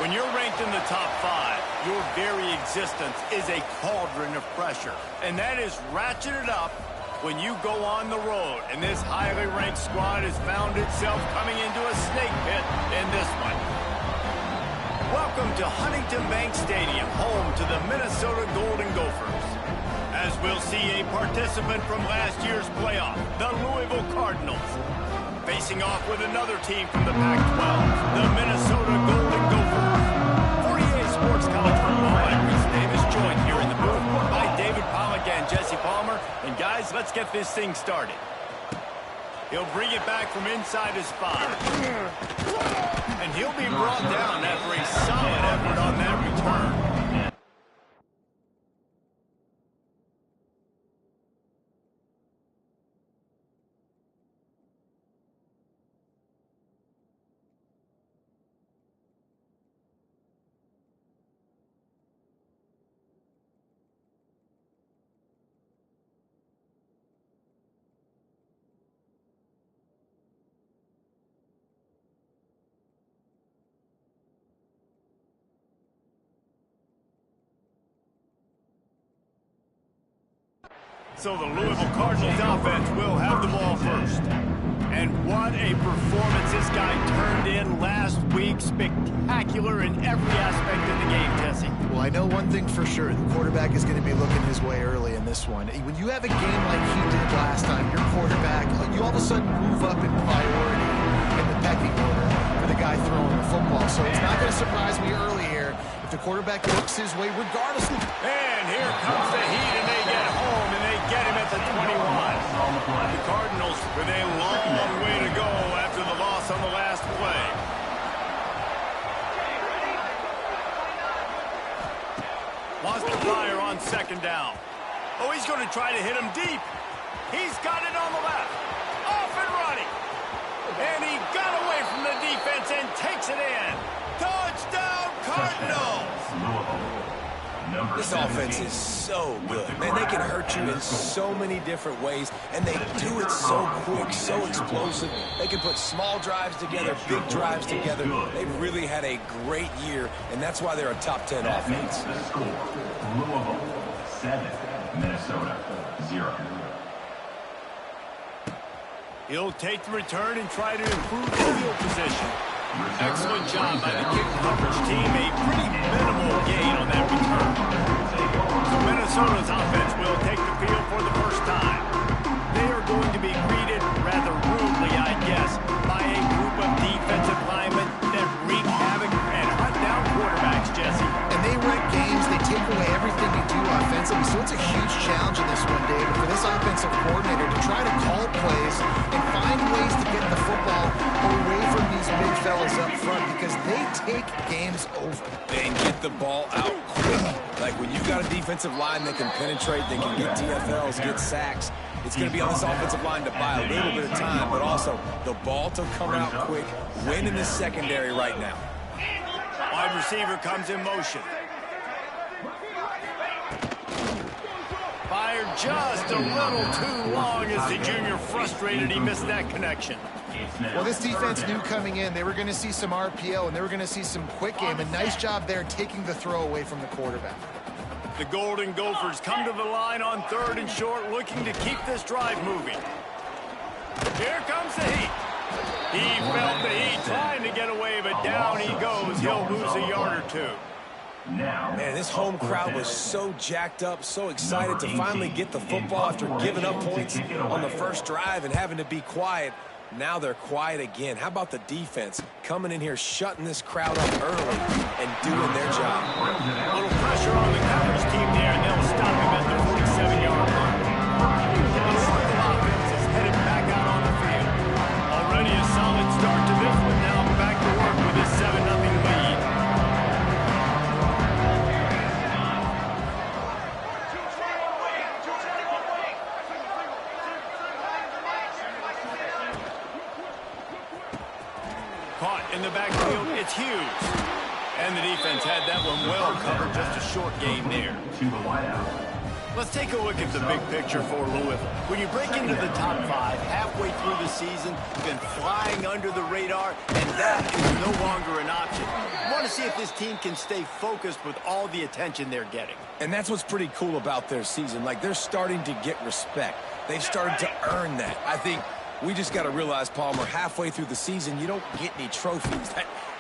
When you're ranked in the top 5, your very existence is a cauldron of pressure. And that is ratcheted up when you go on the road. And this highly ranked squad has found itself coming into a snake pit in this one. Welcome to Huntington Bank Stadium, home to the Minnesota Golden Gophers. As we'll see a participant from last year's playoff, the Louisville Cardinals, facing off with another team from the Pac-12, the Minnesota Golden Gophers. 48 Sports College football, I'm Reese Davis, joined here in the booth by David Pollack and Jesse Palmer. And guys, let's get this thing started. He'll bring it back from inside his 5. And he'll be brought down after a solid effort on that return. So the Louisville Cardinals offense will have the ball first. And what a performance this guy turned in last week. Spectacular in every aspect of the game, Jesse. Well, I know one thing for sure. The quarterback is going to be looking his way early in this one. When you have a game like he did last time, your quarterback, you all of a sudden move up in priority in the pecking order for the guy throwing the football. So it's not going to surprise me early here if the quarterback looks his way regardless. And here comes the heat, and they get home, and they get him at the 21. The Cardinals with a long way to go after the loss on the last play. Lost the fire on second down. Oh, he's going to try to hit him deep. He's got it on the left. Off and running. And he got away from the defense and takes it in. Touchdown, Cardinals! This offense is so good. Man, they can hurt you in so many different ways, and they do it so quick, so explosive. They can put small drives together, big drives together. They've really had a great year, and that's why they're a top 10 offense. The score, Louisville 7, Minnesota 0. He'll take the return and try to improve the field position. Excellent job by the kick coverage team. A pretty minimal gain on that return. So Minnesota's offense will take the field for the first time. They are going to be greeted rather rudely, I guess, by a group of defensive linemen that wreak havoc and hunt down quarterbacks, Jesse. And they wreck games. They take away everything you do offensively. So it's a huge challenge in this one, David, for this offensive coordinator to try to call plays and find ways to get the football away from these big fellas up front because they take games over. They get the ball out quick. Like when you've got a defensive line that can penetrate, they can get TFLs, get sacks. It's going to be on this offensive line to buy a little bit of time, but also the ball to come out quick, win in the secondary right now. Wide receiver comes in motion. Fired just a little too long as the junior frustrated. He missed that connection. Well, this defense knew coming in they were going to see some RPO and they were going to see some quick game. A nice job there taking the throw away from the quarterback. The Golden Gophers come to the line on 3rd and short, looking to keep this drive moving. Here comes the heat. He felt the heat trying to get away, but down he goes. He'll lose a yard or two. Man, this home crowd was so jacked up, so excited to finally get the football after giving up points on the first drive and having to be quiet. Now they're quiet again. How about the defense coming in here, shutting this crowd up early and doing their job? A little pressure on the coverage team there, and they'll stop him at the 47-yard line. The Louisville offense is headed back out on the field. Already a solid start to this one. Now back to work with his 7-0 lead. Caught in the backfield, it's Hughes. And the defense had that one well covered, just a short game there. Let's take a look at the big picture for Louisville. When you break into the top 5, halfway through the season, you've been flying under the radar, and that is no longer an option. You want to see if this team can stay focused with all the attention they're getting. And that's what's pretty cool about their season. Like, they're starting to get respect. They've started to earn that. I think we just got to realize, Palmer, halfway through the season, you don't get any trophies.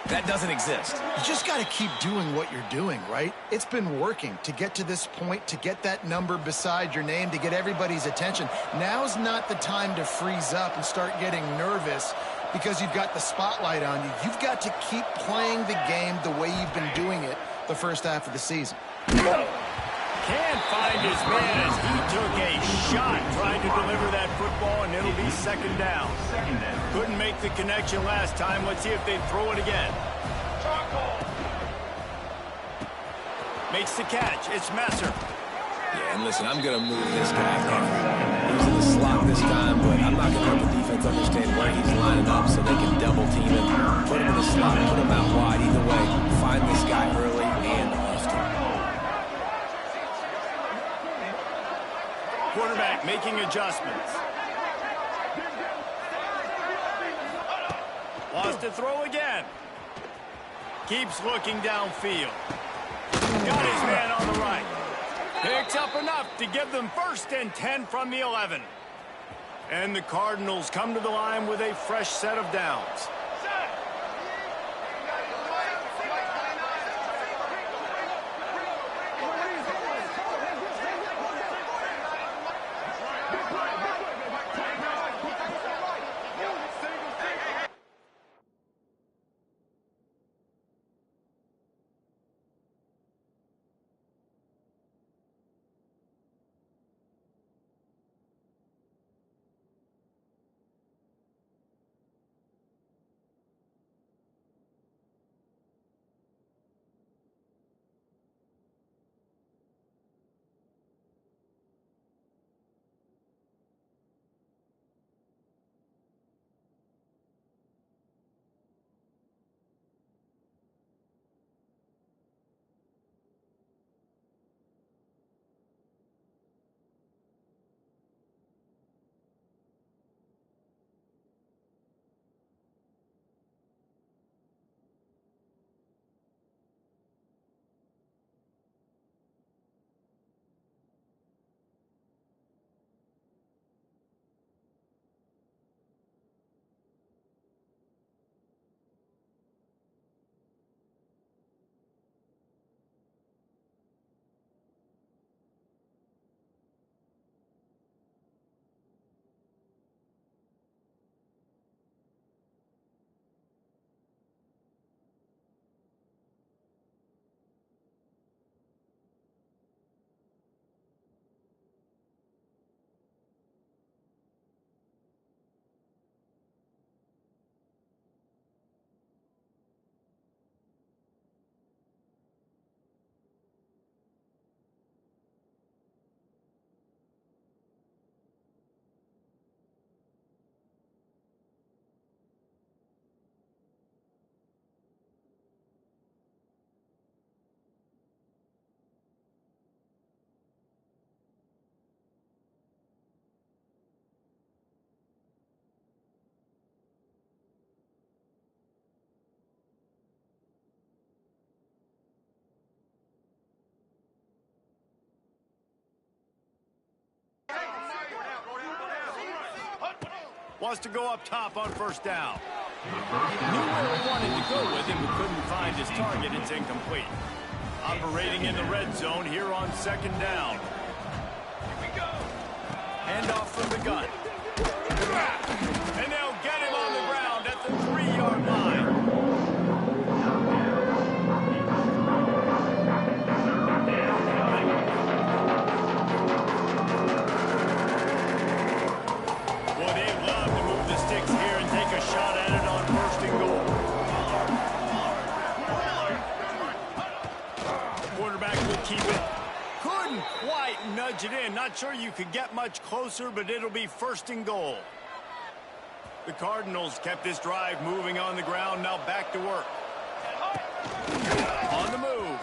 That doesn't exist. You just got to keep doing what you're doing, right? It's been working to get to this point, to get that number beside your name, to get everybody's attention. Now's not the time to freeze up and start getting nervous because you've got the spotlight on you. You've got to keep playing the game the way you've been doing it the first half of the season. Can't find his man as he took a shot trying to deliver that football, and it'll be second down. Couldn't make the connection last time. Let's see if they throw it again. Makes the catch. It's Messer. Yeah, and listen, I'm going to move this guy. He's in the slot this time, but I'm not going to let the defense understand where he's lining up so they can double team him, put him in the slot, put him out wide. Either way, find this guy early and often. Quarterback making adjustments. Wants to throw again. Keeps looking downfield. Got his man on the right. Picks up enough to give them 1st and 10 from the 11. And the Cardinals come to the line with a fresh set of downs. Wants to go up top on 1st down. Knew where he wanted to go with it, but couldn't find his target. It's incomplete. Operating in the red zone here on 2nd down. Here we go. Handoff from the gun. And they'll get him on the ground at the 3-yard line. Nudge it in. Not sure you could get much closer, but it'll be 1st and goal. The Cardinals kept this drive moving on the ground. Now back to work. On the move.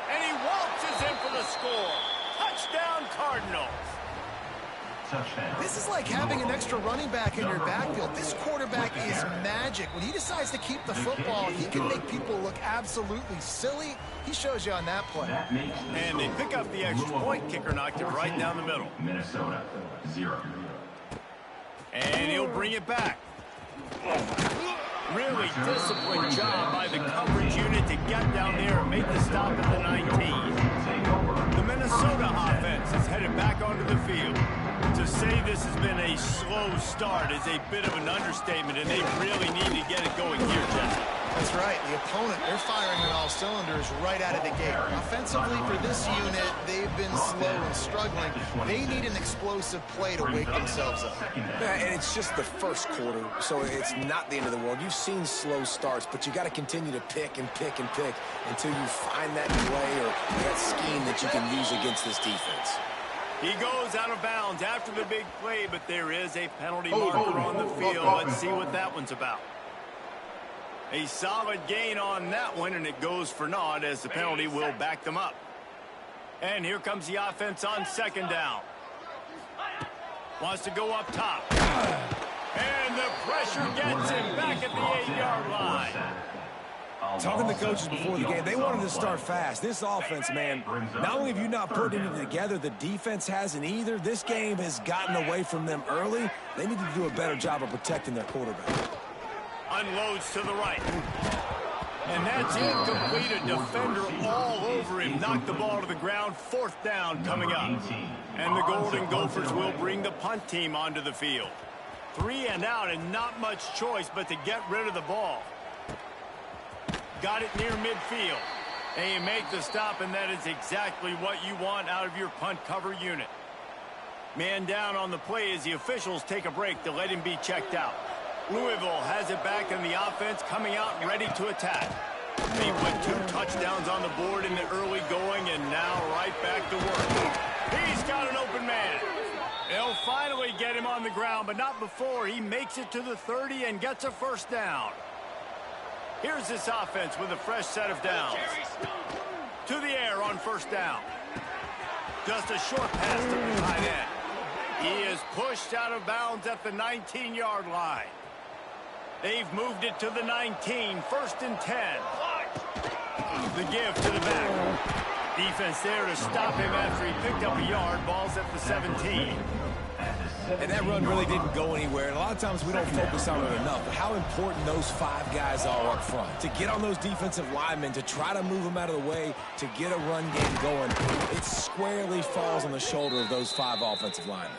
And he waltzes in for the score. Touchdown, Cardinals. This is like having an extra running back in your backfield. This quarterback is magic. When he decides to keep the football, he can make people look absolutely silly. He shows you on that play. And they pick up the extra point. Kicker knocked it right down the middle. Minnesota, 0. And he'll bring it back. Really disciplined job by the coverage unit to get down there and make the stop at the 19. The Minnesota offense is headed back onto the field. To say this has been a slow start is a bit of an understatement, and they really need to get it going here, Jesse. That's right. The opponent, they're firing on all cylinders right out of the gate. Offensively, for this unit, they've been slow and struggling. They need an explosive play to wake themselves up. Yeah, and it's just the first quarter, so it's not the end of the world. You've seen slow starts, but you got to continue to pick and pick and pick until you find that play or that scheme that you can use against this defense. He goes out of bounds after the big play, but there is a penalty marker on the field. Let's see what that one's about. A solid gain on that one, and it goes for naught as the penalty will back them up. And here comes the offense on second down. Wants to go up top. And the pressure gets him back at the 8-yard line. Talking to coaches before the game, they wanted to start fast. This offense, man, not only have you not put it together, the defense hasn't either. This game has gotten away from them early. They need to do a better job of protecting their quarterback. Unloads to the right. And that's incomplete. A defender all over him. Knocked the ball to the ground. Fourth down coming up. And the Golden Gophers will bring the punt team onto the field. 3 and out and not much choice but to get rid of the ball. Got it near midfield. And you make the stop, and that is exactly what you want out of your punt cover unit. Man down on the play as the officials take a break to let him be checked out. Louisville has it back in the offense, coming out ready to attack. They put 2 touchdowns on the board in the early going, and now right back to work. He's got an open man. They'll finally get him on the ground, but not before he makes it to the 30 and gets a first down. Here's this offense with a fresh set of downs. To the air on first down. Just a short pass to the tight end. He is pushed out of bounds at the 19-yard line. They've moved it to the 19, first and 10. The give to the back. Defense there to stop him after he picked up a yard. Ball's at the 17. And that run really didn't go anywhere. And a lot of times we don't focus on it enough. But how important those 5 guys are up front. To get on those defensive linemen, to try to move them out of the way, to get a run game going, it squarely falls on the shoulder of those 5 offensive linemen.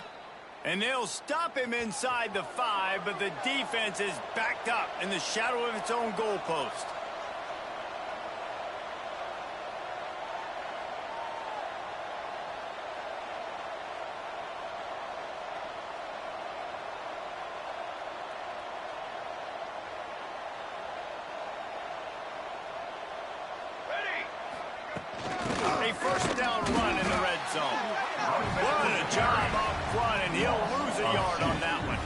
And they'll stop him inside the 5, but the defense is backed up in the shadow of its own goalpost. A first down run in the red zone. What a job up front, and he'll lose a yard on that one.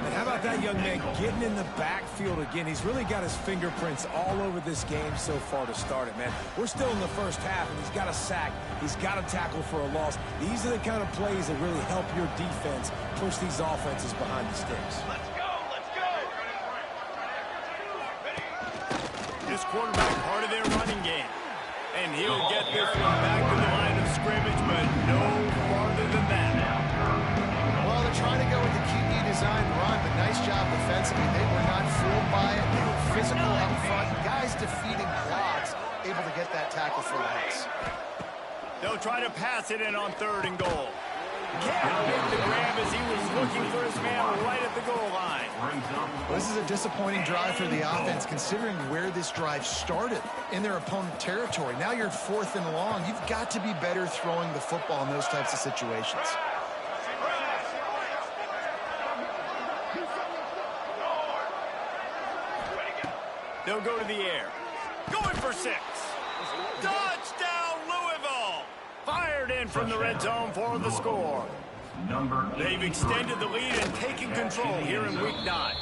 And how about that young man getting in the backfield again? He's really got his fingerprints all over this game so far to start it, man. We're still in the first half, and he's got a sack. He's got a tackle for a loss. These are the kind of plays that really help your defense push these offenses behind the sticks. Let's go, let's go. This quarterback part of their running game. And he'll get this one back to the line of scrimmage, but no farther than that. Well, they're trying to go with the QB design run, but nice job defensively. They were not fooled by it. They were physical up front. Guys defeating blocks, able to get that tackle for loss. They'll try to pass it in on 3rd and goal. Can't make the grab as he was looking for his man right at the goal line. Well, this is a disappointing drive for the offense, considering where this drive started in their opponent territory. Now you're 4th and long. You've got to be better throwing the football in those types of situations. They'll go to the air. Going for 6. Touchdown, Louisville! Fired in from the red zone for the score. They've extended the lead and taken control here in week 9.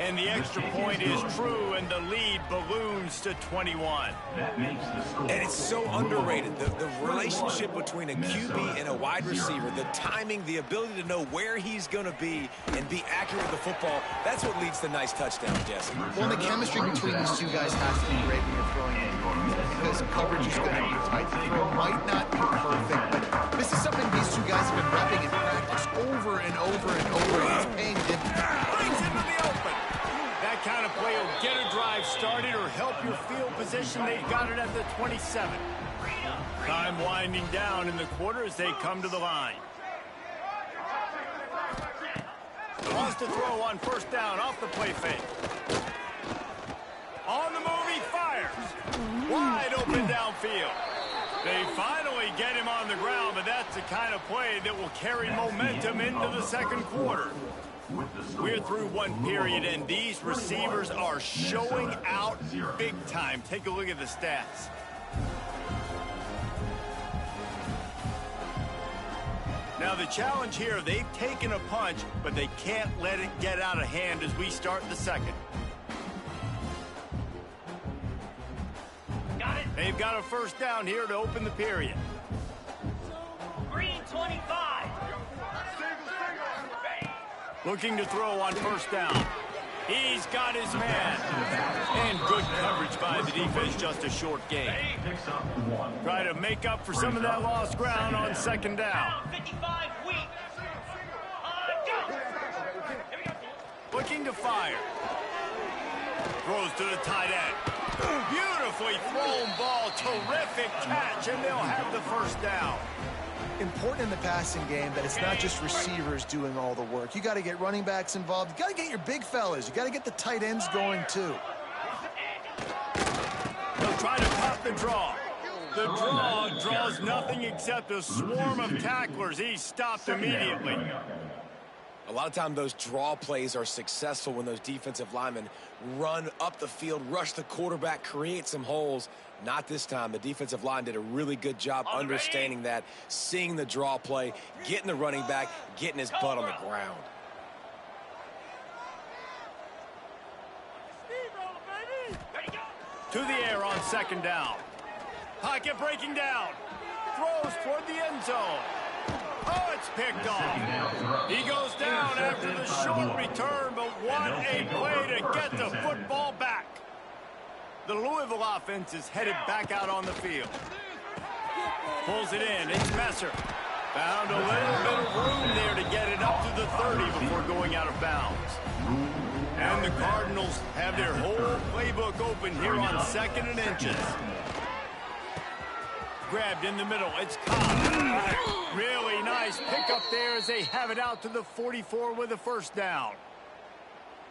And the extra point is true, and the lead balloons to 21. That makes the score. And it's so underrated. The relationship between a QB and a wide receiver, the timing, the ability to know where he's going to be and be accurate with the football, that's what leads to nice touchdowns, Jesse. Well, the chemistry between these two guys has to be great when you're throwing it, because coverage is going to be tight. The throw might not be perfect, but this is something these two guys have been repping in practice over and over and over, and it's paying dividends. Brings into the open. That kind of play will get a drive started or help your field position. They've got it at the 27. Time winding down in the quarter as they come to the line. Wants to throw on first down off the play fake. On the move, he fires. Wide open downfield. They finally get him on the ground, but that's the kind of play that will carry momentum into the second quarter. We're through one period, and these receivers are showing out big time. Take a look at the stats. Now, the challenge here, they've taken a punch, but they can't let it get out of hand as we start the second. Got it. They've got a first down here to open the period. Green 25. Looking to throw on first down. He's got his man. And good coverage by the defense, just a short gain. Try to make up for some of that lost ground on second down. 55 weak. Go. Here we go. Looking to fire. Throws to the tight end. Beautifully thrown ball. Terrific catch, and they'll have the first down. Important in the passing game that it's not just receivers doing all the work. You got to get running backs involved. You got to get your big fellas. You got to get the tight ends going too. They'll try to cut the draw. The draw draws nothing except a swarm of tacklers. He's stopped immediately. A lot of times those draw plays are successful when those defensive linemen run up the field, rush the quarterback, create some holes. Not this time. The defensive line did a really good job understanding that, seeing the draw play, getting the running back, getting his butt on the ground. To the air on second down. Pocket breaking down. Throws toward the end zone. Oh, it's picked off. He goes down after the short return, but what a play to get the football back. The Louisville offense is headed back out on the field. Pulls it in. It's Messer. Found a little bit of room there to get it up to the 30 before going out of bounds. And the Cardinals have their whole playbook open here on second and inches. Grabbed in the middle. It's Cobb. Really nice pickup there as they have it out to the 44 with a first down.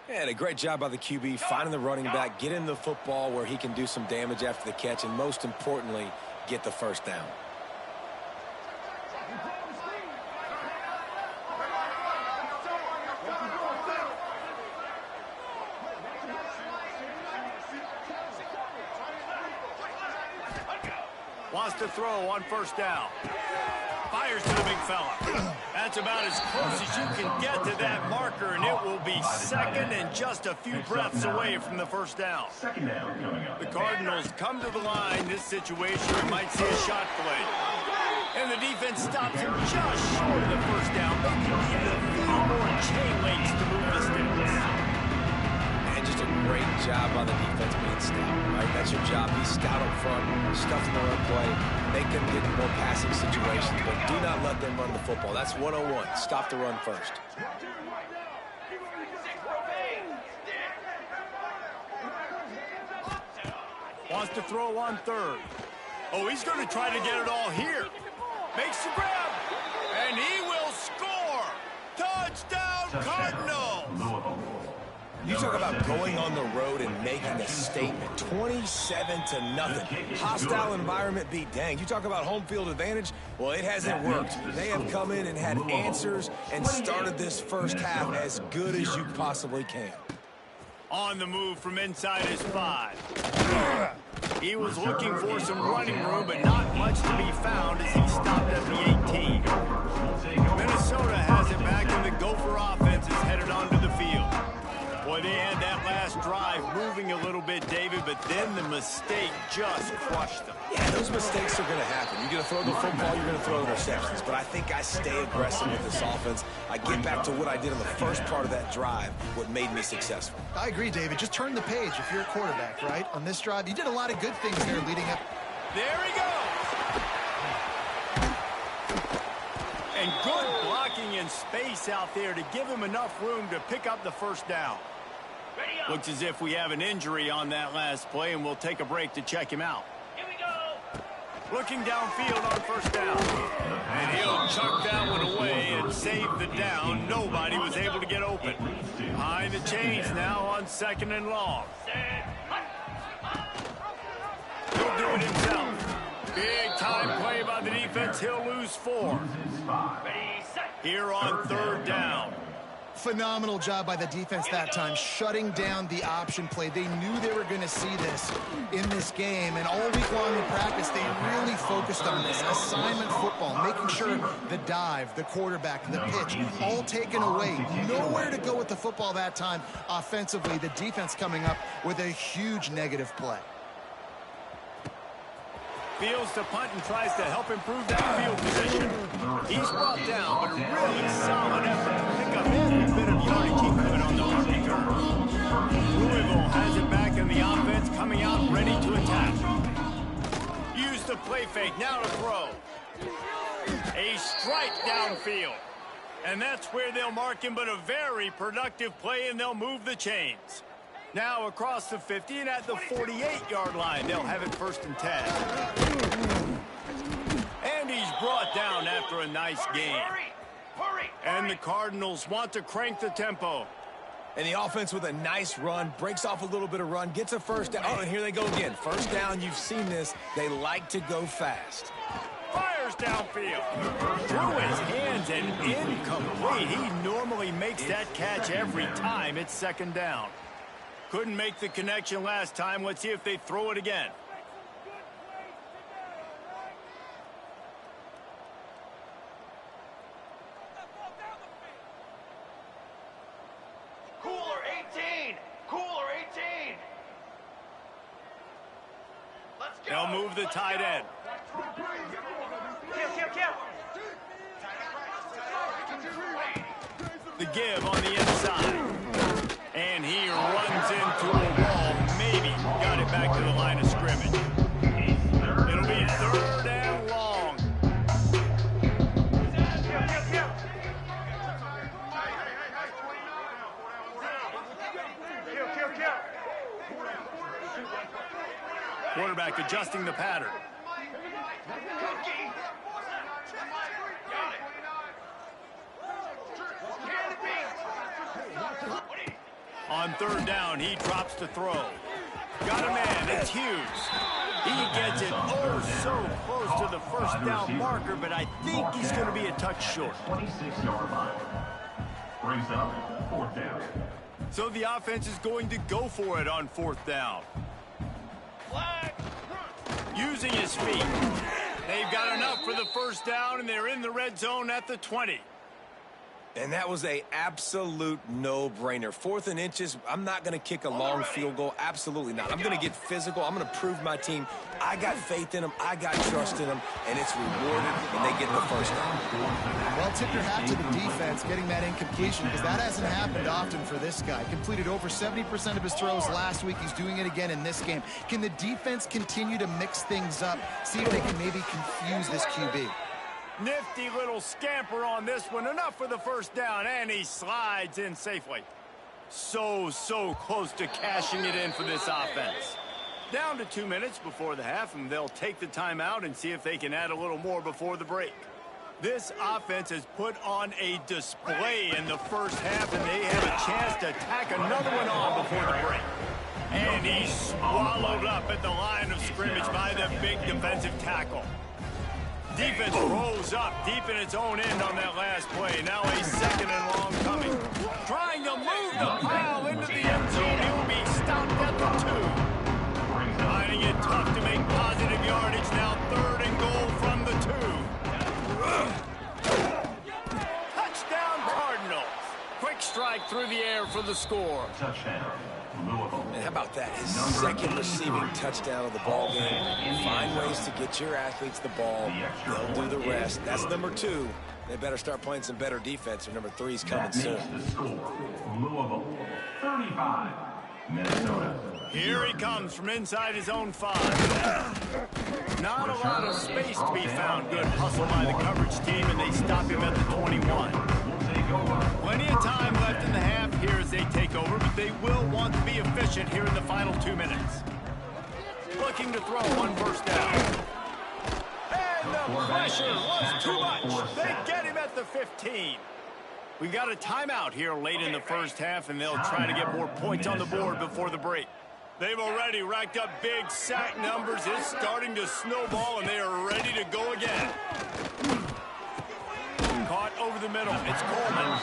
And a great job by the QB finding the running back, getting the football where he can do some damage after the catch, and most importantly, get the first down. Wants to throw on first down. Fires to the big fella. That's about as close as you can get to that marker, and it will be second and just a few breaths away from the first down. Second down coming up. The Cardinals come to the line. This situation, we might see a shot play. And the defense stops him just short of the first down. Maybe need a few more chain links to move the sticks. And just a great job by the defense being stout, right? That's your job. Be stout up front, stuff in the run play, make them get more passing situations, but do not let them run the football. That's 101. Stop the run first. Wants to throw on third. Oh, he's going to try to get it all here. Makes the grab, and he will score. Touchdown, Cardinals. You talk about going on the road and making a statement. 27-0. Hostile environment be danged. You talk about home field advantage. Well, it hasn't worked. They have come in and had answers and started this first half as good as you possibly can. On the move from inside his 5. He was looking for some running room, but not much to be found as he stopped at the 18. Minnesota has it back, and the Gopher offense is headed onto the field. Boy, they had that last drive moving a little bit, David, but then the mistake just crushed them. Yeah, those mistakes are going to happen. You're going to throw the football, you're going to throw interceptions. But I think I stay aggressive with this offense. I get back to what I did in the first part of that drive, what made me successful. I agree, David. Just turn the page if you're a quarterback, right? On this drive, you did a lot of good things there leading up. There he goes. And good blocking in space out there to give him enough room to pick up the first down. Looks as if we have an injury on that last play, and we'll take a break to check him out. Here we go. Looking downfield on first down. And he'll chuck that one away and save the down. Nobody was able to get open. Behind the chains now on 2nd and long. He'll do it himself. Big time play by the defense. He'll lose 4. Ready, set. Here on 3rd down. Phenomenal job by the defense that time, shutting down the option play. They knew they were going to see this in this game, and all week long in practice, they really focused on this. Assignment football, making sure the dive, the quarterback, the pitch, all taken away. Nowhere to go with the football that time offensively. The defense coming up with a huge negative play. Fields to punt and tries to help improve that field position. He's brought down, but a really solid effort to pick up every bit of yardage he could on the punt return. Louisville has it back in the offense, coming out ready to attack. Use the play fake, now to throw. A strike downfield. And that's where they'll mark him, but a very productive play, and they'll move the chains. Now across the 50 and at the 48-yard line, they'll have it 1st and 10. And he's brought down after a nice game. Hurry. And the Cardinals want to crank the tempo. And the offense with a nice run, breaks off a little bit of run, gets a first down. Oh, and here they go again. First down, you've seen this. They like to go fast. Fires downfield. Through his hands and incomplete. He normally makes that catch every time it's 2nd down. Couldn't make the connection last time. Let's see if they throw it again. Cooler 18. Cooler 18. Let's go. They'll move the tight end. Kill. The give on the inside. And he runs into a wall. Maybe got it back to the line of scrimmage. It'll be 3rd and long. Kill. Quarterback adjusting the pattern. Cookie. Got it. On 3rd down, he drops to throw. Got a man, it's Hughes. He gets it so close to the first down marker, but I think he's going to be a touch short. 26-yard line. Brings up 4th down. So the offense is going to go for it on 4th down. Flag. Using his feet. They've got enough for the first down, and they're in the red zone at the 20. And that was a absolute no-brainer. 4th and inches, I'm not going to kick a long field goal. Absolutely not. I'm going to get physical. I'm going to prove my team. I got faith in them. I got trust in them. And it's rewarded, and they get the first down. Well, tip your hat to the defense getting that incompletion, because that hasn't happened often for this guy. Completed over 70% of his throws last week. He's doing it again in this game. Can the defense continue to mix things up, see if they can maybe confuse this QB? Nifty little scamper on this one. Enough for the first down, and he slides in safely. So close to cashing it in for this offense. Down to 2 minutes before the half, and they'll take the timeout and see if they can add a little more before the break. This offense has put on a display in the first half, and they have a chance to tack another one on before the break. And he's swallowed up at the line of scrimmage by the big defensive tackle. Defense rolls up deep in its own end on that last play. Now a 2nd and long coming. Trying to move the pile into the end zone. He will be stopped at the 2. Finding it tough to make positive yardage. Now 3rd and goal from the 2. Touchdown Cardinals. Quick strike. strike through the air for the score. Touchdown, Louisville. And how about that? His second receiving touchdown of the ball game. Find ways to get your athletes the ball. They'll do the rest. That's number 2. They better start playing some better defense, or number 3's coming soon. The score, Louisville, 35, Minnesota. Here he comes from inside his own 5. Not a lot of space to be found. Good hustle by the coverage team, and they stop him at the 21. Plenty of time left in the half here as they take over, but they will want to be efficient here in the final 2 minutes. Looking to throw on first down. And the pressure was too much. They get him at the 15. We got a timeout here late in the first half, and they'll try to get more points on the board before the break. They've already racked up big sack numbers. It's starting to snowball, and they are ready to go again. Caught over the middle. It's Coleman.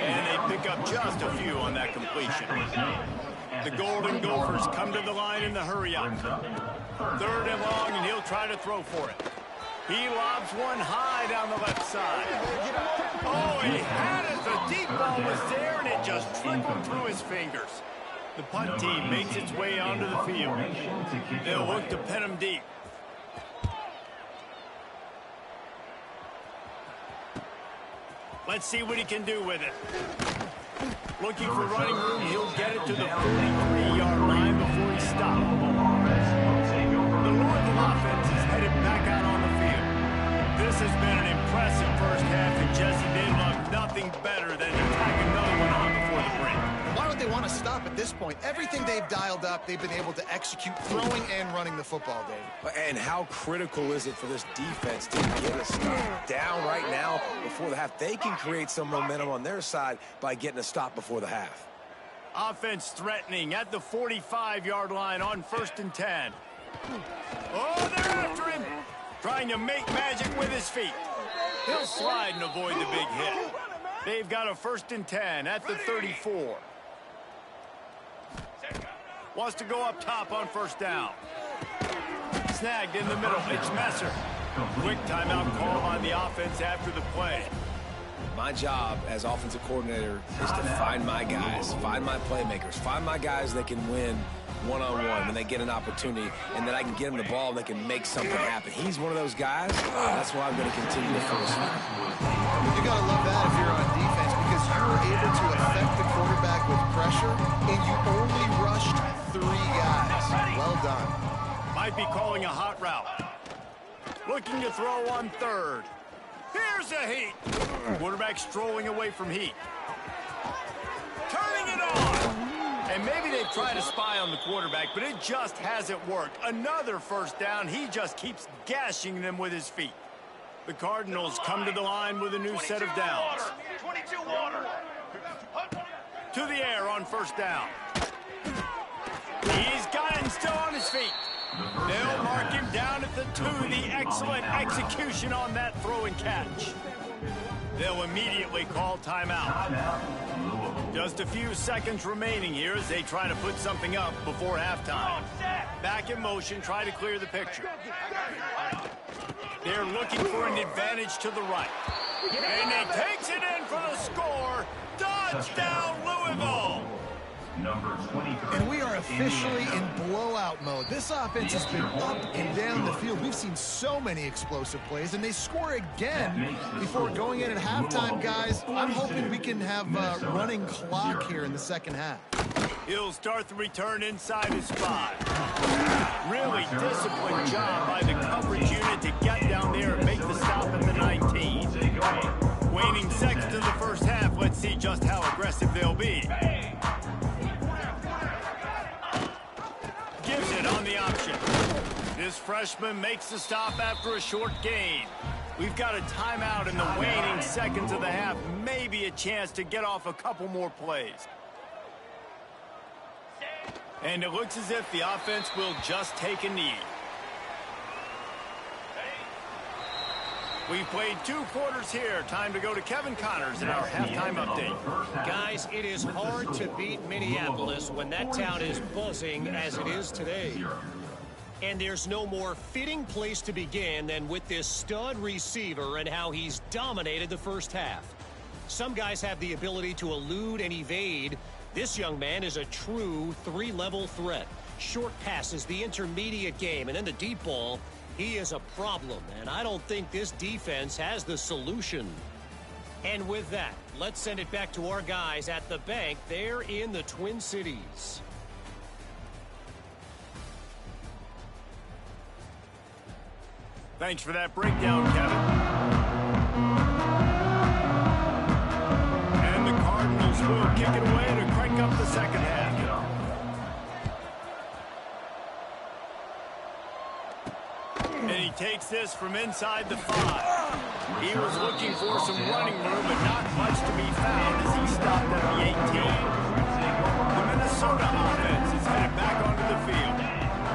And they pick up just a few on that completion. The Golden Gophers come to the line in the hurry-up. 3rd and long, and he'll try to throw for it. He lobs one high down the left side. Oh, he had it. The deep ball was there, and it just trickled through his fingers. The punt team makes its way onto the field. They'll look to pin him deep. Let's see what he can do with it. Looking for running room, he'll get it to the 43-yard line before he stops. The Louisville offense is headed back out on the field. This has been an impressive first half, and Jesse, they love nothing better than to tack another one on before the break. Why would they want to stop at this point? Everything they've dialed up, they've been able to execute throwing and running the football, Dave. And how critical is it for this defense to get a stop down right now before the half? They can create some momentum on their side by getting a stop before the half. Offense threatening at the 45-yard line on 1st and 10. Oh, they're after him. Trying to make magic with his feet. He'll slide and avoid the big hit. They've got a 1st and 10 at the 34. Wants to go up top on first down. Snagged in the middle. It's Messer. Quick timeout call on the offense after the play. My job as offensive coordinator is to find my guys, find my playmakers, find my guys that can win one-on-one when they get an opportunity, and that I can get them the ball and they can make something happen. He's one of those guys. That's why I'm going to continue to force him. You got to love that if you're on defense, because you were able to affect the quarterback with pressure, and you only rushed 3 guys. Well done. Might be calling a hot route. Looking to throw on 3rd. Here's a heat. Quarterback strolling away from heat. Turning it on. And maybe they've tried to spy on the quarterback, but it just hasn't worked. Another first down. He just keeps gashing them with his feet. The Cardinals come to the line with a new set of downs. 22 water. To the air on first down. He's got it and still on his feet. They'll mark him down at the 2. The excellent execution on that throw and catch. They'll immediately call timeout. Just a few seconds remaining here as they try to put something up before halftime. Back in motion, try to clear the picture. They're looking for an advantage to the right. And he takes it in for the score. Touchdown, Louisville! Number 23. And we are officially in blowout mode. This offense has been up and down the field. We've seen so many explosive plays, and they score again before going in at halftime, guys. I'm hoping we can have a running clock here in the second half. He'll start the return inside his 5. Really disciplined job by the coverage unit to get down there and make the stop at the 19. Waning seconds to the first half. Let's see just how aggressive they'll be. Gives it on the option. This freshman makes the stop after a short gain. We've got a timeout in the waning seconds of the half. Maybe a chance to get off a couple more plays. And it looks as if the offense will just take a knee. We've played 2 quarters here. Time to go to Kevin Connors in our halftime update. Guys, it is hard to beat Minneapolis when that town is buzzing as it is today. And there's no more fitting place to begin than with this stud receiver and how he's dominated the first half. Some guys have the ability to elude and evade. This young man is a true three-level threat. Short passes, the intermediate game, and then the deep ball. He is a problem, and I don't think this defense has the solution. And with that, let's send it back to our guys at the bank there in the Twin Cities. Thanks for that breakdown, Kevin. And the Cardinals will kick it away to crank up the second half. And he takes this from inside the 5. He was looking for some running room, but not much to be found as he stopped at the 18. The Minnesota offense is headed back onto the field.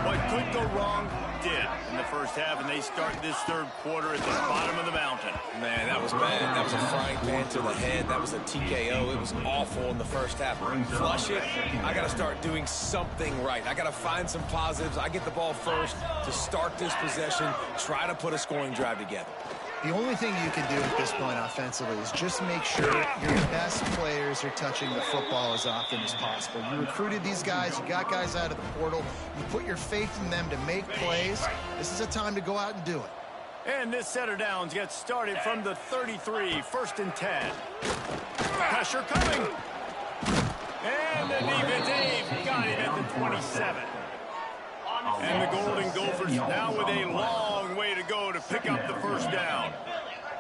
What could go wrong did in the first half, and they start this third quarter at the bottom of the mountain. Man, that was bad. That was a frying pan to the head. That was a TKO. It was awful in the first half. Flush it. I got to start doing something right. I got to find some positives. I get the ball first to start this possession, try to put a scoring drive together. The only thing you can do at this point offensively is just make sure your best players are touching the football as often as possible. You recruited these guys. You got guys out of the portal. You put your faith in them to make plays. This is a time to go out and do it. And this set of downs gets started from the 33, 1st and 10. Pressure coming. And the defense Dave got him at the 27. And the Golden Gophers now with a long way to go to pick up the first down.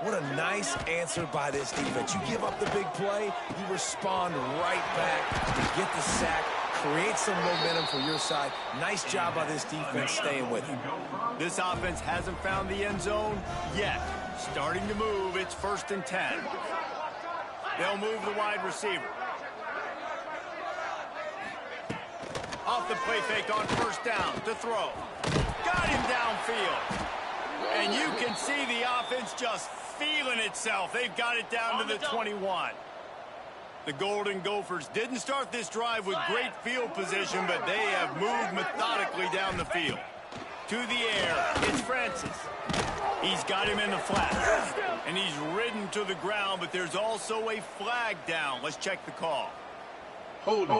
What a nice answer by this defense. You give up the big play, you respond right back to get the sack, create some momentum for your side. Nice job by this defense staying with it. This offense hasn't found the end zone yet. Starting to move, it's 1st and 10. They'll move the wide receiver. Off the play fake on 1st down to throw. Got him downfield. And you can see the offense just feeling itself. They've got it down to the 21. The Golden Gophers didn't start this drive with great field position, but they have moved methodically down the field. To the air, it's Francis. He's got him in the flat. And he's ridden to the ground, but there's also a flag down. Let's check the call. Holding.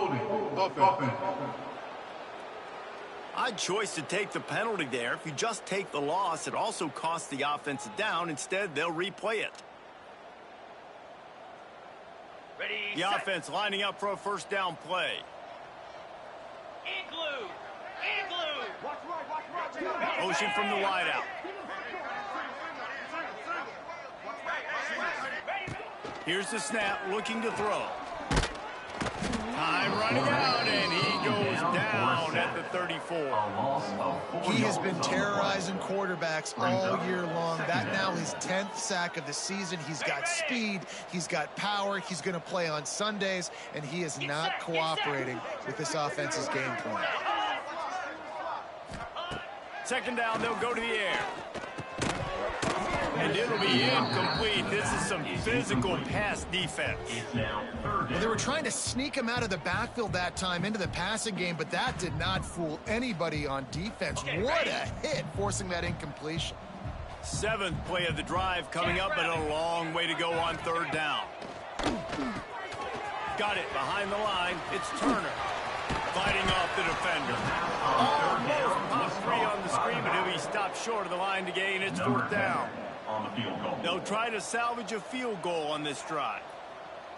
Offense. Odd choice to take the penalty there. If you just take the loss, it also costs the offense down. Instead, they'll replay it. Ready, The set. offense lining up for a 1st down play. Igloo. Motion from the wideout. Here's the snap, looking to throw. Time running out, and he goes down at the 34. He has been terrorizing quarterbacks all year long. That now his 10th sack of the season. He's got speed. He's got power. He's going to play on Sundays, and he is not cooperating with this offense's game plan. 2nd down, they'll go to the air. And it'll be incomplete. This is some physical pass defense. Well, they were trying to sneak him out of the backfield that time into the passing game, but that did not fool anybody on defense. What a hit, forcing that incompletion. 7th play of the drive coming up, but a long way to go on 3rd down. Got it behind the line. It's Turner fighting off the defender. Almost pop free on the screen, but he'll be stopped short of the line to gain. It's 4th down. On the field goal. They'll try to salvage a field goal on this drive.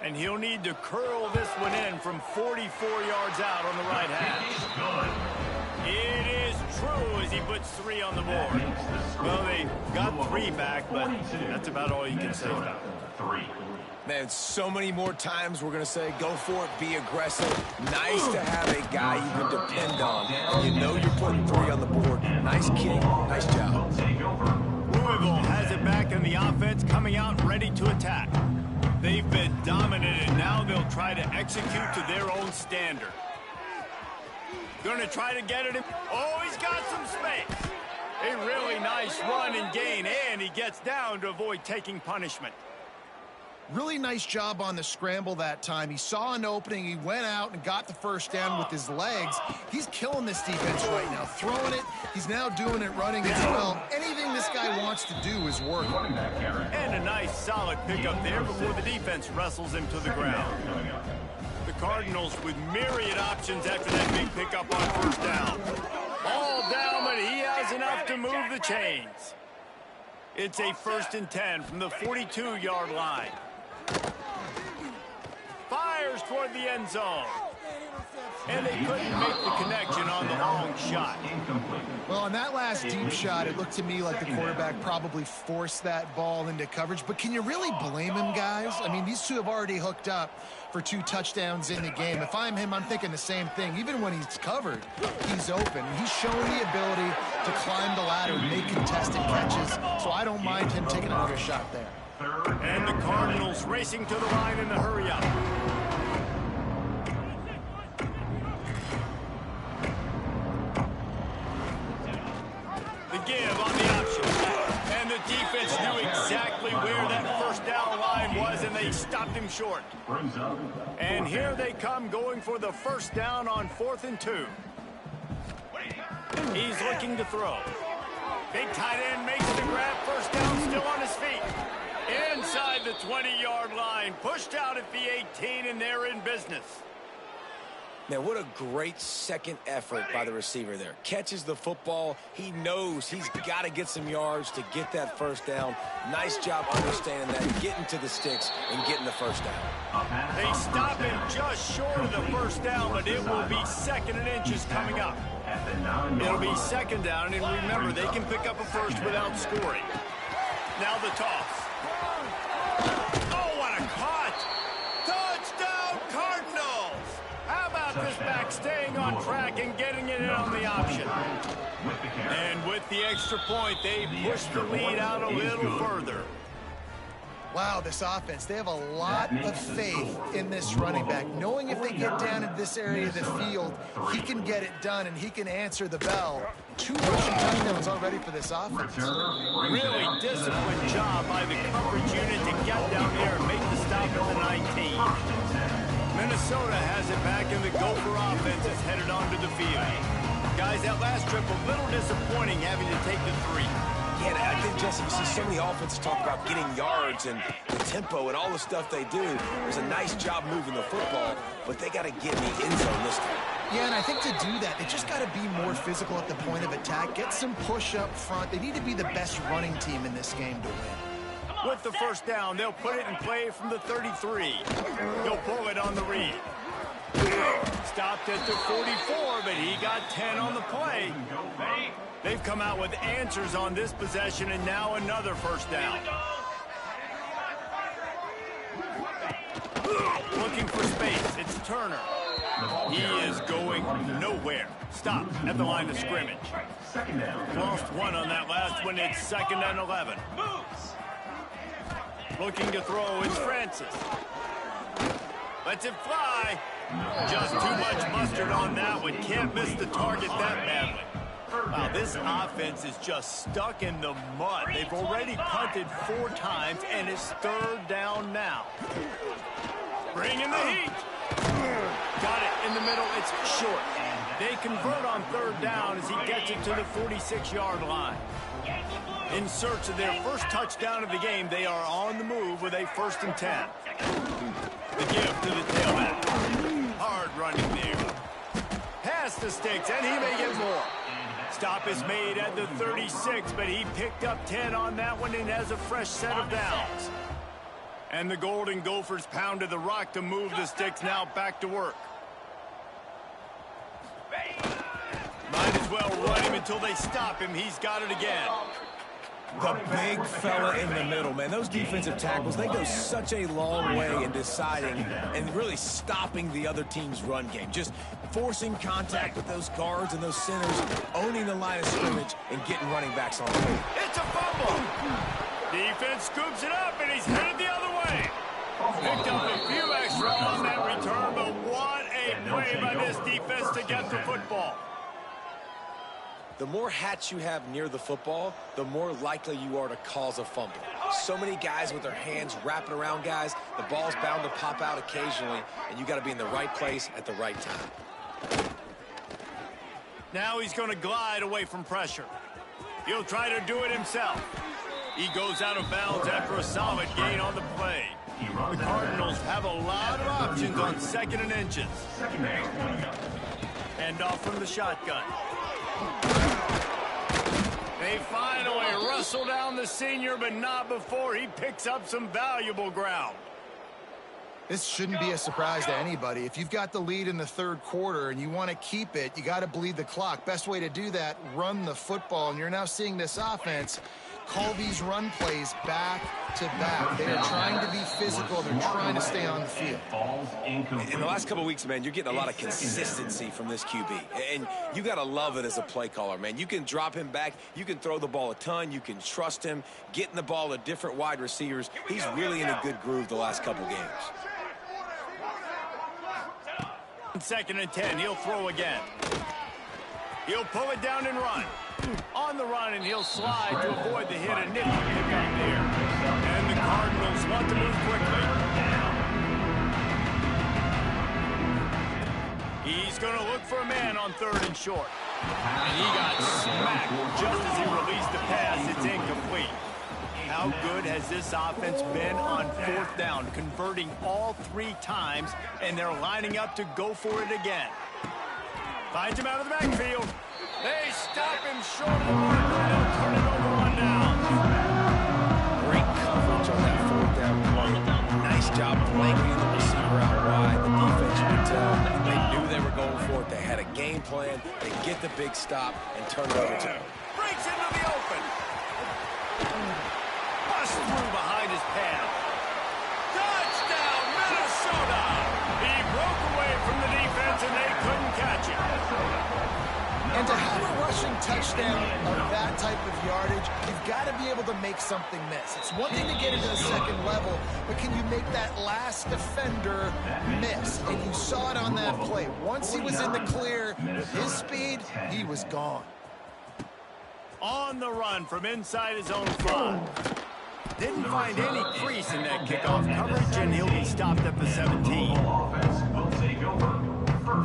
And he'll need to curl this one in from 44 yards out on the right hash. It is true as he puts 3 on the board. Well, they got 3 back, but that's about all you can say about it. Man, so many more times we're going to say, go for it, be aggressive. Nice to have a guy you can depend on. And you know you're putting 3 on the board. Nice kick. Nice job. Louisville has it back in the offense, coming out ready to attack. They've been dominant, and now they'll try to execute to their own standard. Going to try to get it. Oh, he's got some space. A really nice run and gain, and he gets down to avoid taking punishment. Really nice job on the scramble that time. He saw an opening. He went out and got the 1st down with his legs. He's killing this defense right now, throwing it. He's now doing it running as well. Anything this guy wants to do is work. And a nice solid pickup there before the defense wrestles him to the ground. The Cardinals with myriad options after that big pickup on first down. Ball down, but he has enough to move the chains. It's a 1st and 10 from the 42-yard line. Fires toward the end zone. And they couldn't make the connection on the long shot. Well, on that last deep shot, it looked to me like the quarterback probably forced that ball into coverage. But can you really blame him, guys? I mean, these two have already hooked up for 2 touchdowns in the game. If I'm him, I'm thinking the same thing. Even when he's covered, he's open. He's shown the ability to climb the ladder, make contested catches. So I don't mind him taking another shot there. And the Cardinals racing to the line in the hurry-up. The give on the option. And the defense knew exactly where that first down line was, and they stopped him short. And here they come going for the first down on 4th and 2. He's looking to throw. Big tight end makes the grab. First down, still on his feet. Inside the 20-yard line. Pushed out at the 18, and they're in business. Man, what a great second effort by the receiver there. Catches the football. He knows he's got to get some yards to get that first down. Nice job understanding that, getting to the sticks and getting the first down. They stop him just short of the first down, but it will be 2nd and inches coming up. It'll be 2nd down, and remember, they can pick up a first without scoring. Now the toss. Oh, what a cut! Touchdown, Cardinals! How about this back staying on track and getting it in on the option? And with the extra point, they push the lead out a little further. Wow, this offense, they have a lot of faith in this running back. Knowing if they get down into this area of the field, he can get it done and he can answer the bell. 2 rushing touchdowns already for this offense. Really disciplined job by the coverage unit to get down there and make the stop at the 19. Minnesota has it back, and the Gopher offense is headed onto the field. Guys, that last trip a little disappointing having to take the 3. Yeah, I think, Jesse, you see so many offenses talk about getting yards and the tempo and all the stuff they do. It was a nice job moving the football, but they got to get in the end zone this time. Yeah, and I think to do that, they just got to be more physical at the point of attack, get some push up front. They need to be the best running team in this game to win. With the first down, they'll put it in play from the 33. He'll pull it on the read. Stopped at the 44, but he got 10 on the play. They've come out with answers on this possession, and now another first down. Looking for space. It's Turner. He is going nowhere. Stop at the line of scrimmage. Lost 1 on that last one. It's 2nd and 11. Looking to throw. It's Francis. Lets it fly. Just too much mustard on that one. Can't miss the target that badly. Wow, this offense is just stuck in the mud. They've already punted 4 times, and it's 3rd down now. Bringing the heat. Got it in the middle. It's short. They convert on 3rd down as he gets it to the 46-yard line. In search of their first touchdown of the game, they are on the move with a 1st and 10. The give to the tailback. Hard running there. Past the sticks, and he may get more. Stop is made at the 36, but he picked up 10 on that one and has a fresh set of downs. And the Golden Gophers pounded the rock to move the sticks, now back to work. Might as well run him until they stop him. He's got it again. The big fella in the middle, man. Those defensive tackles, they go such a long way in deciding and really stopping the other team's run game. Just forcing contact with those guards and those centers, owning the line of scrimmage, and getting running backs on the field. It's a fumble. Defense scoops it up, and he's headed the other way. Picked up a few extra on that return, but what a play by this defense to get the football. The more hats you have near the football, the more likely you are to cause a fumble. So many guys with their hands wrapping around guys, the ball's bound to pop out occasionally, and you got to be in the right place at the right time. Now he's going to glide away from pressure. He'll try to do it himself. He goes out of bounds after a solid gain on the play. The Cardinals have a lot of options on 2nd and inches. Hand off from the shotgun. They finally wrestle down the senior, but not before he picks up some valuable ground. This shouldn't be a surprise to anybody. If you've got the lead in the 3rd quarter and you want to keep it, you got to bleed the clock. Best way to do that, run the football. And you're now seeing this offense call these run plays back to back. They are trying to be physical. They're trying to stay on the field. In the last couple of weeks, man, you're getting a lot of consistency from this QB. And you got to love it as a play caller, man. You can drop him back. You can throw the ball a ton. You can trust him. Getting the ball to different wide receivers. He's really in a good groove the last couple games. 2nd and 10, he'll throw again. He'll pull it down and run. On the run, and he'll slide to avoid the hit and nifty pick up there. And the Cardinals want to move quickly. He's going to look for a man on 3rd and short. And he got smacked just as he released the pass. It's incomplete. How good has this offense been on 4th down, converting all 3 times, and they're lining up to go for it again. Finds him out of the backfield. They stop him short of the marker, and they'll turn it over on down. Great coverage on that 4th down play. Nice job blanketing the receiver out wide. The defense, you can tell, they knew they were going for it. They had a game plan. They get the big stop and turn it over to him. Breaks into the open. Through behind his pad. Touchdown, Minnesota! He broke away from the defense and they couldn't catch him. And to have a rushing touchdown of that type of yardage, you've got to be able to make something miss. It's one thing to get into the 2nd level, but can you make that last defender miss? And you saw it on that play. Once he was in the clear, with his speed, he was gone. On the run from inside his own 5. Didn't find any crease in that kickoff coverage, and he'll be stopped at the 17.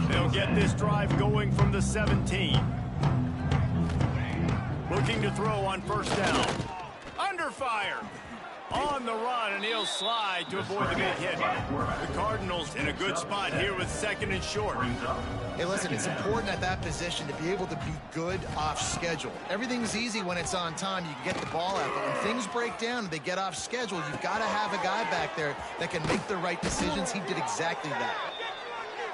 They'll get this drive going from the 17. Looking to throw on 1st down. Under fire. On the run, and he'll slide to avoid the big hit. The Cardinals in a good spot here with 2nd and short. Hey, listen, it's important at that position to be able to be good off schedule. Everything's easy when it's on time. You can get the ball out, but when things break down and they get off schedule, you've got to have a guy back there that can make the right decisions. He did exactly that.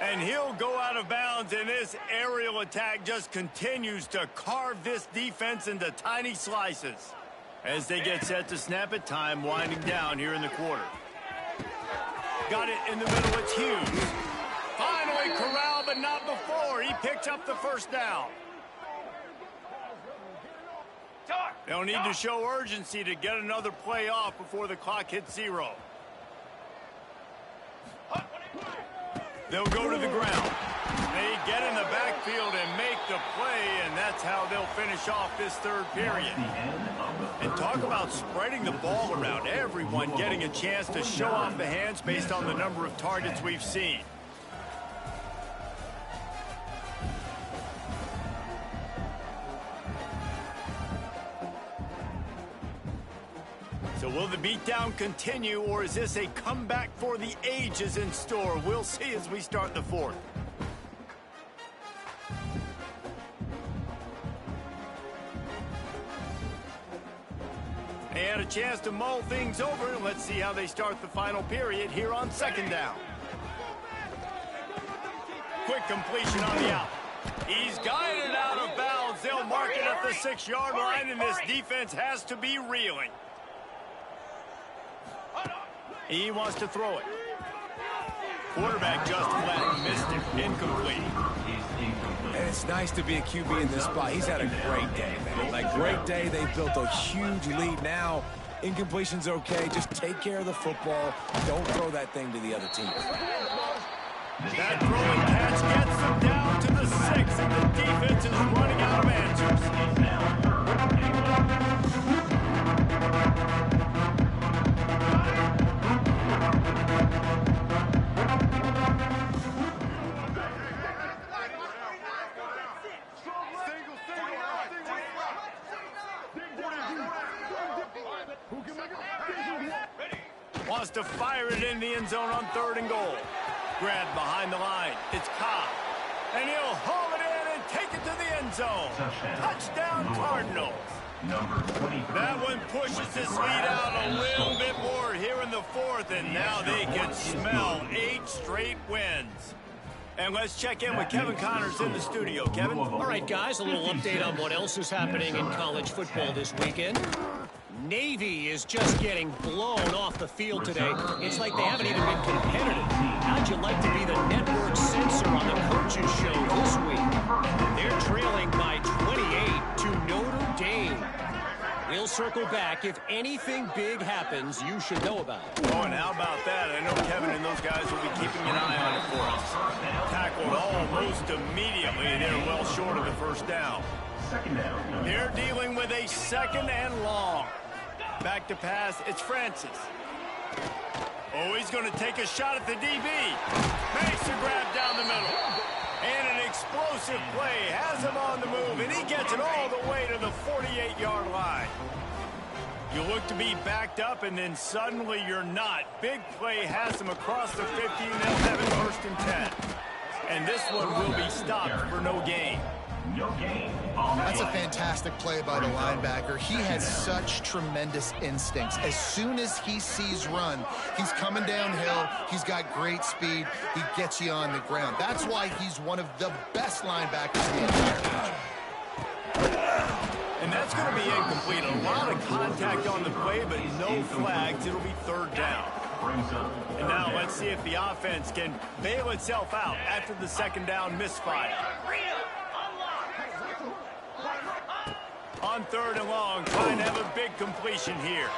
And he'll go out of bounds, and this aerial attack just continues to carve this defense into tiny slices. As they get set to snap it, time winding down here in the quarter. Got it in the middle, it's Hughes. Finally corralled, but not before. He picks up the 1st down. They'll need to show urgency to get another play off before the clock hits 0. They'll go to the ground. They get in the backfield and make the play, and that's how they'll finish off this 3rd period. And talk about spreading the ball around. Everyone getting a chance to show off the hands based on the number of targets we've seen. So will the beatdown continue, or is this a comeback for the ages in store? We'll see as we start the 4th. They had a chance to mull things over. Let's see how they start the final period here on 2nd down. Quick completion on the out. He's guided out of bounds. They'll mark it at the 6-yard line, and this defense has to be reeling. He wants to throw it. Quarterback just flat missed it. Incomplete. And it's nice to be a QB in this spot. He's had a great day, man. Like, great day. They built a huge lead. Now, incompletion's okay. Just take care of the football. Don't throw that thing to the other team. That throwing catch gets them down to the 6, and the defense is running out of answers. wants to fire it in the end zone on 3rd and goal. Grabbed behind the line. It's Cobb. And he'll haul it in and take it to the end zone. Touchdown, Cardinals. That one pushes this lead out a little bit more here in the 4th, and now they can smell 8 straight wins. And let's check in with Kevin Connors in the studio. Kevin? All right, guys, a little update on what else is happening in college football this weekend. Navy is just getting blown off the field today. It's like they haven't even been competitive. How'd you like to be the network censor on the coaches show this week? They're trailing by 28 to Notre Dame. We'll circle back. If anything big happens, you should know about it. Oh, and how about that? I know Kevin and those guys will be keeping an eye on it for us. Tackled almost immediately. They're well short of the first down. They're dealing with a 2nd and long. Back to pass, it's Francis. Oh, he's going to take a shot at the DB. Makes a grab down the middle. And an explosive play has him on the move, and he gets it all the way to the 48-yard line. You look to be backed up, and then suddenly you're not. Big play has him across the 50, and they'll have it 1st and 10. And this one will be stopped for no gain. That's a fantastic play by the linebacker. He has such tremendous instincts. As soon as he sees run, he's coming downhill. He's got great speed. He gets you on the ground. That's why he's one of the best linebackers in the entire country. And that's going to be incomplete. A lot of contact on the play, but no flags. It'll be 3rd down. And now let's see if the offense can bail itself out after the 2nd down misfire. On 3rd and long, trying to have a big completion here.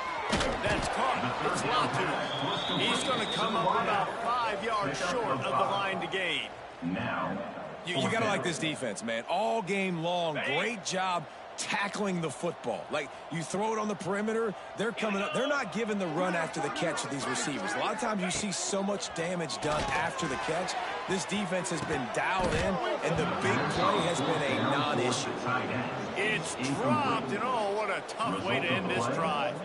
That's caught. It's Latu. He's going to come up about 5 yards short of the line to gain. You got to like this defense, man. All game long, great job tackling the football. Like, you throw it on the perimeter, they're coming up. They're not giving the run after the catch to these receivers. A lot of times you see so much damage done after the catch. This defense has been dialed in, and the big play has been a non-issue. It's dropped, and oh, what a tough way to end this drive.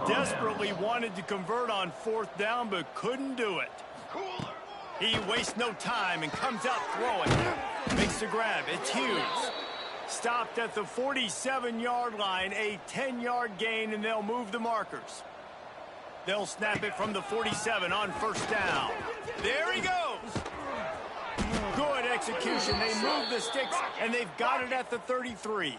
Desperately wanted to convert on 4th down, but couldn't do it. He wastes no time and comes out throwing. Makes the grab. It's Hughes. Stopped at the 47-yard line, a 10-yard gain, and they'll move the markers. They'll snap it from the 47 on 1st down. There he goes. Good execution. They move the sticks, and they've got it at the 33.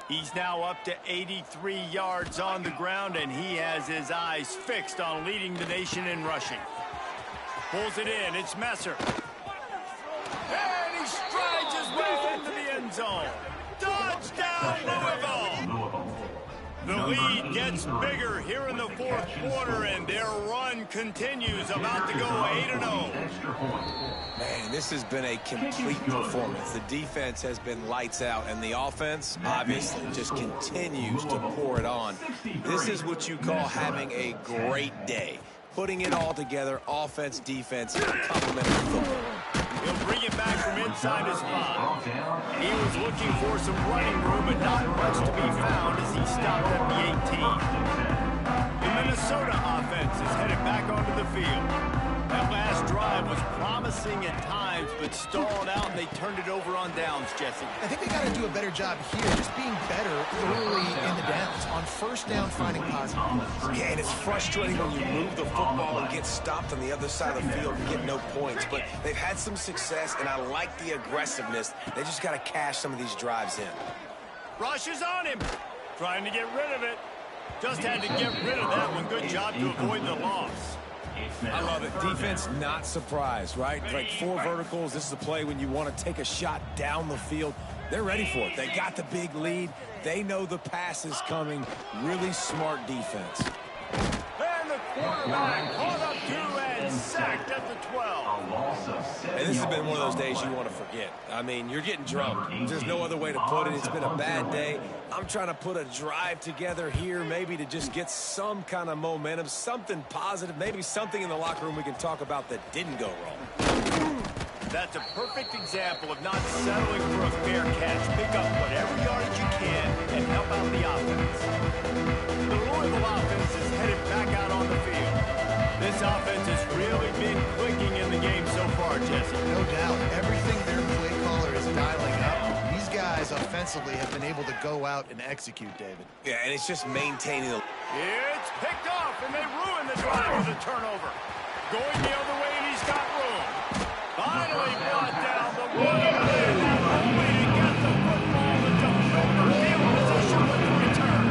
He's now up to 83 yards on the ground, and he has his eyes fixed on leading the nation in rushing. Pulls it in. It's Messer. And he strides his way into the end zone. Touchdown, Louisville! The lead gets bigger here in the 4th quarter, and their run continues, about to go 8-0. Man, this has been a complete performance. The defense has been lights out, and the offense, obviously, just continues to pour it on. This is what you call having a great day. Putting it all together, offense, defense, complementary football. He'll bring it back from inside his spot. He was looking for some running room, but not much to be found as he stopped at the 18. The Minnesota offense is headed back onto the field. That last drive was promising at times, but stalled out, and they turned it over on downs, Jesse. I think they got to do a better job here, just being better early in the downs. On 1st down, finding positive. Yeah, and it's frustrating when you move the football and get stopped on the other side of the field and get no points. But they've had some success, and I like the aggressiveness. They just got to cash some of these drives in. Rush is on him. Trying to get rid of it. Just had to get rid of that one. Good job to avoid the loss. I love it. Defense not surprised, right? Like 4 verticals. This is a play when you want to take a shot down the field. They're ready for it. They got the big lead. They know the pass is coming. Really smart defense. And the quarterback caught up to and sacked at the 12. And this has been one of those days you want to forget. I mean, you're getting drunk. There's no other way to put it. It's been a bad day. I'm trying to put a drive together here, maybe to just get some kind of momentum, something positive, maybe something in the locker room we can talk about that didn't go wrong. That's a perfect example of not settling for a fair catch. Pick up whatever yardage you can and help out the offense. The Louisville offense is headed back out on the field. This offense has really been clicking in the game so far, Jesse. No doubt. Everything their play caller is dialing up. These guys offensively have been able to go out and execute, David. Yeah, and it's just maintaining the... It's picked off, and they ruin the drive with a turnover. Going the other way, and he's got room. Finally brought down, but what a play not only to get the football, but to put the field position with the return.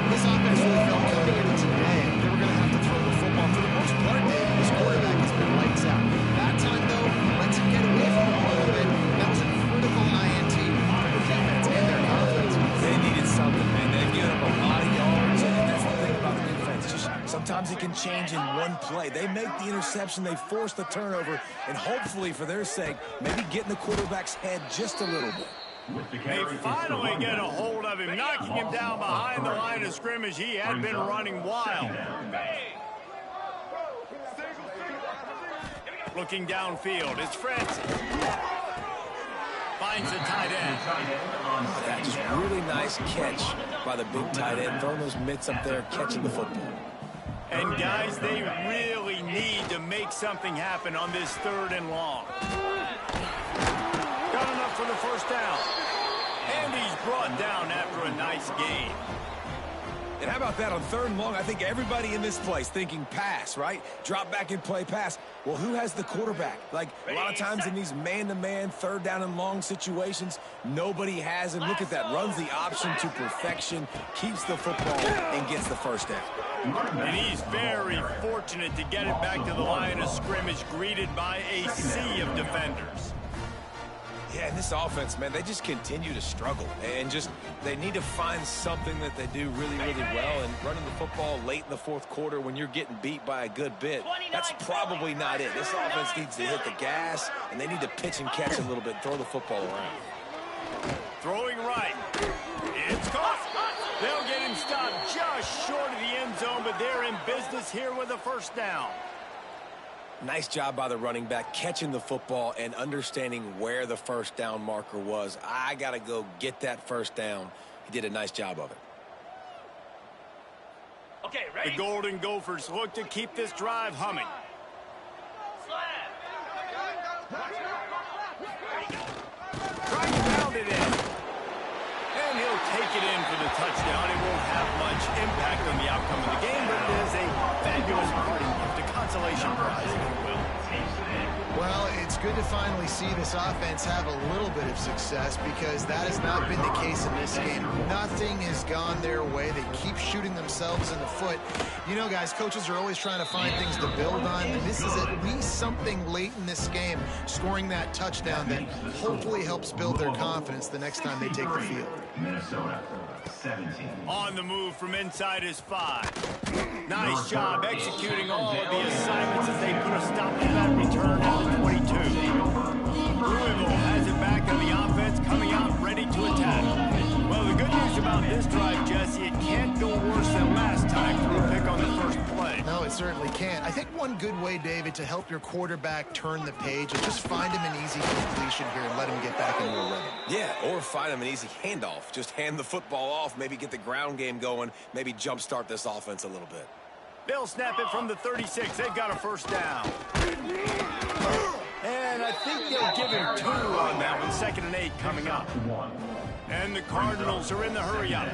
This offense really felt coming into today. They were going to have to throw the football. For the most part, David, this quarterback has been lights out. That time, though, lets him get away from him a little bit. That was a critical INT for the defense and their offense. They needed something, man. They've given up a lot of yards, and that's the thing about the defense. Just sometimes it can change in one play. They make the interception, they force the turnover, and hopefully, for their sake, maybe get in the quarterback's head just a little bit. They finally get a hold of him, knocking him down behind the line of scrimmage. He had been running wild. Looking downfield, it's Francis. Finds the tight end. That's a really nice catch by the big tight end, throwing those mitts up there, catching the football. And guys, they really need to make something happen on this 3rd and long. Got enough for the first down. And he's brought down after a nice gain. And how about that on 3rd and long? I think everybody in this place thinking pass, right? Drop back and play pass. Well, who has the quarterback? Like, a lot of times in these man-to-man, 3rd down and long situations, nobody has him. Look at that. Runs the option to perfection, keeps the football, and gets the first down. And he's very fortunate to get it back to the line of scrimmage, greeted by a sea of defenders. Yeah, and this offense, man, they just continue to struggle. And just, they need to find something that they do really, really well. And running the football late in the 4th quarter when you're getting beat by a good bit, that's probably not it. This offense needs to hit the gas, and they need to pitch and catch a little bit, throw the football around. Throwing right. It's caught. They'll get him stopped just short of the end zone, but they're in business here with a first down. Nice job by the running back, catching the football and understanding where the first down marker was. I got to go get that first down. He did a nice job of it. Okay, ready? The Golden Gophers look to keep this drive humming. Trying to pound it in. And he'll take it in for the touchdown. It won't have much impact on the outcome of the game, but it is a fabulous parting gift, a consolation prize, if you will. Well, it's good to finally see this offense have a little bit of success because that has not been the case in this game. Nothing has gone their way. They keep shooting themselves in the foot. You know, guys, coaches are always trying to find things to build on, and this is at least something late in this game, scoring that touchdown that hopefully helps build their confidence the next time they take the field. Minnesota, 17. On the move from inside his 5. Nice job executing all of the assignments as they put a stop to that return at the 22. Louisville has it back in the offense, coming out ready to attack. Well, the good news about this drive, Jesse, it can't go worse than last time through a pick on the first play. No, it certainly can't. I think one good way, David, to help your quarterback turn the page is just find him an easy completion here and let him get back into a rhythm. Yeah, or find him an easy handoff. Just hand the football off, maybe get the ground game going, maybe jumpstart this offense a little bit. They'll snap it from the 36. They've got a first down. And I think they'll give him 2 on that one. 2nd and 8 coming up. And the Cardinals are in the hurry-up.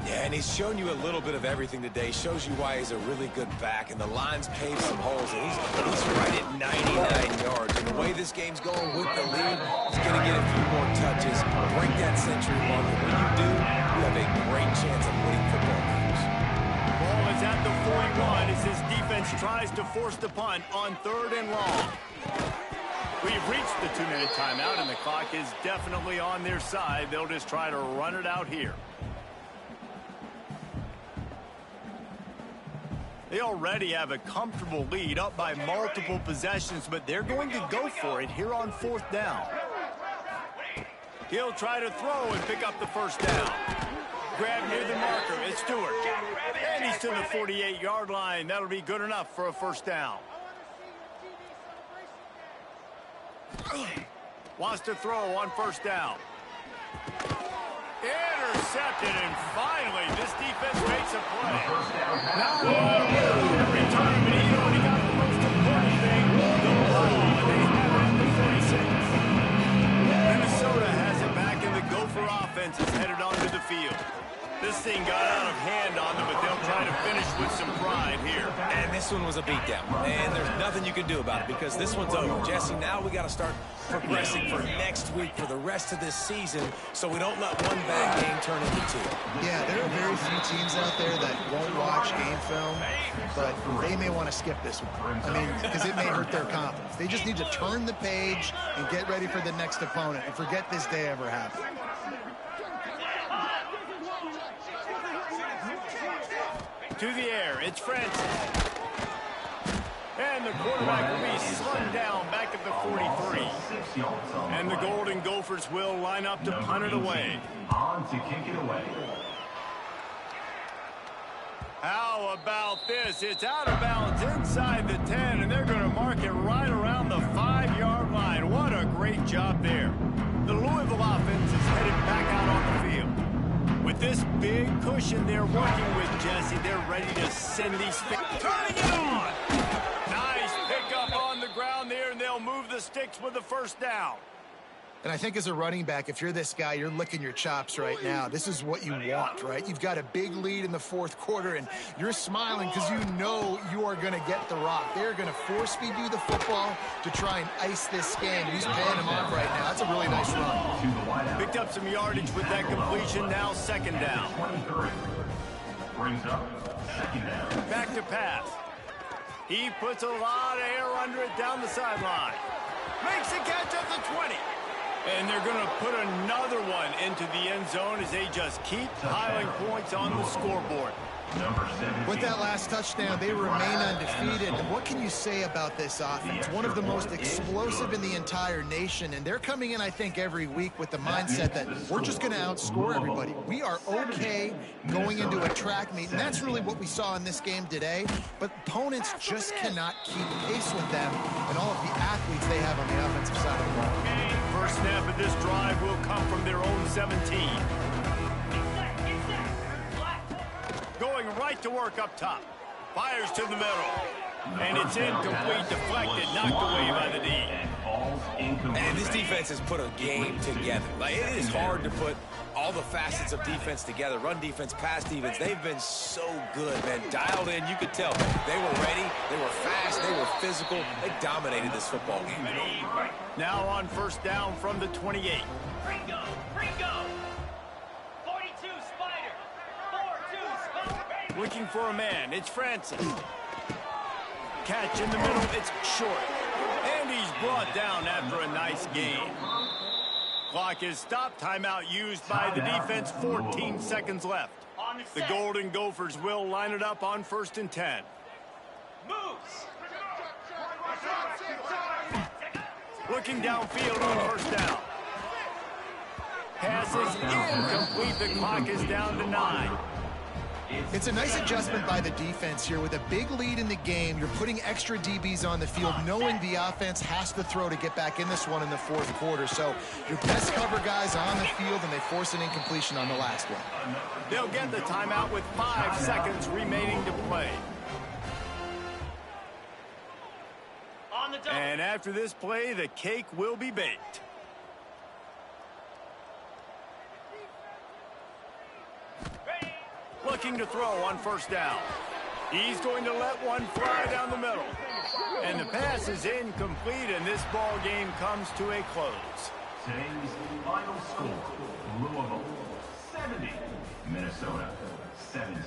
Yeah, and he's shown you a little bit of everything today. Shows you why he's a really good back. And the line's paved some holes. And he's right at 99 yards. And the way this game's going with the lead, he's going to get a few more touches, break that century mark. And when you do, you have a great chance of winning football games. Ball is at the 41 as his defense tries to force the punt on 3rd and long. We've reached the 2-minute timeout, and the clock is definitely on their side. They'll just try to run it out here. They already have a comfortable lead, up by multiple possessions, but they're going to go for it here on 4th down. He'll try to throw and pick up the first down. Grab near the marker. It's Stewart. And he's to the 48-yard line. That'll be good enough for a first down. Wants to throw on first down. intercepted, and finally, this defense makes a play. Not every time, but he only got the most important thing, the ball, and they have it at the 46. Minnesota has it back, and the Gopher offense is headed onto the field. This thing got out of hand on them, but they'll try to finish with some pride here. And this one was a beatdown. And there's nothing you can do about it because this one's over. Jesse, now we got to start progressing for next week, for the rest of this season, so we don't let one bad game turn into two. Yeah, there are very few teams out there that won't watch game film, but they may want to skip this one. I mean, because it may hurt their confidence. They just need to turn the page and get ready for the next opponent and forget this day ever happened. To the air, it's Francis. And the quarterback will be slung down back at the 43. And the Golden Gophers will line up to punt it away. On to kick it away. How about this? It's out of bounds inside the 10, and they're going to mark it right around the 5-yard line. What a great job there. The Louisville offense is headed back out on the field. With this big cushion they're working with, Jesse, they're ready to send these things. Turning it on! Nice pickup on the ground there, and they'll move the sticks with the first down. And I think as a running back, if you're this guy, you're licking your chops right now. This is what you want, right? You've got a big lead in the fourth quarter, and you're smiling because you know you are going to get the rock. They're going to force-feed you the football to try and ice this game. He's paying him off right now. That's a really nice run. Picked up some yardage with that completion. Now second down. 23. Brings up second down. Back to pass. He puts a lot of air under it down the sideline. Makes the catch at the 20. And they're going to put another one into the end zone as they just keep piling points on the scoreboard. With that last touchdown, they remain undefeated. And what can you say about this offense? One of the most explosive in the entire nation. And they're coming in, I think, every week with the mindset that we're just going to outscore everybody. We are okay going into a track meet. And that's really what we saw in this game today. But opponents just cannot keep pace with them and all of the athletes they have on the offensive side of the ball. First snap of this drive will come from their own 17. Going right to work up top. Fires to the middle. And it's incomplete, deflected, knocked away by the D. And this defense has put a game together. Like, it is hard to put all the facets of defense together. Run defense, pass defense. They've been so good, man. Dialed in, you could tell. They were ready, they were fast, they were physical. They dominated this football game. Now on first down from the 28. Ringo! 42 Spider! 4-2 Spider! Looking for a man, it's Francis. Catch in the middle, it's short. And he's brought down after a nice gain. Clock is stopped, timeout used by the defense, 14 seconds left. The Golden Gophers will line it up on 1st and 10. Moves! Looking downfield on first down. Pass is incomplete, the clock is down to 9. It's a nice adjustment by the defense here. With a big lead in the game, you're putting extra DBs on the field, knowing the offense has to throw to get back in this one in the fourth quarter. So your best cover guys on the field, and they force an incompletion on the last one. They'll get the timeout with 5 seconds remaining to play. On the double. And after this play, the cake will be baked. Looking to throw on first down. He's going to let one fly down the middle. And the pass is incomplete, and this ball game comes to a close. Today's final score, Louisville 70, Minnesota 17.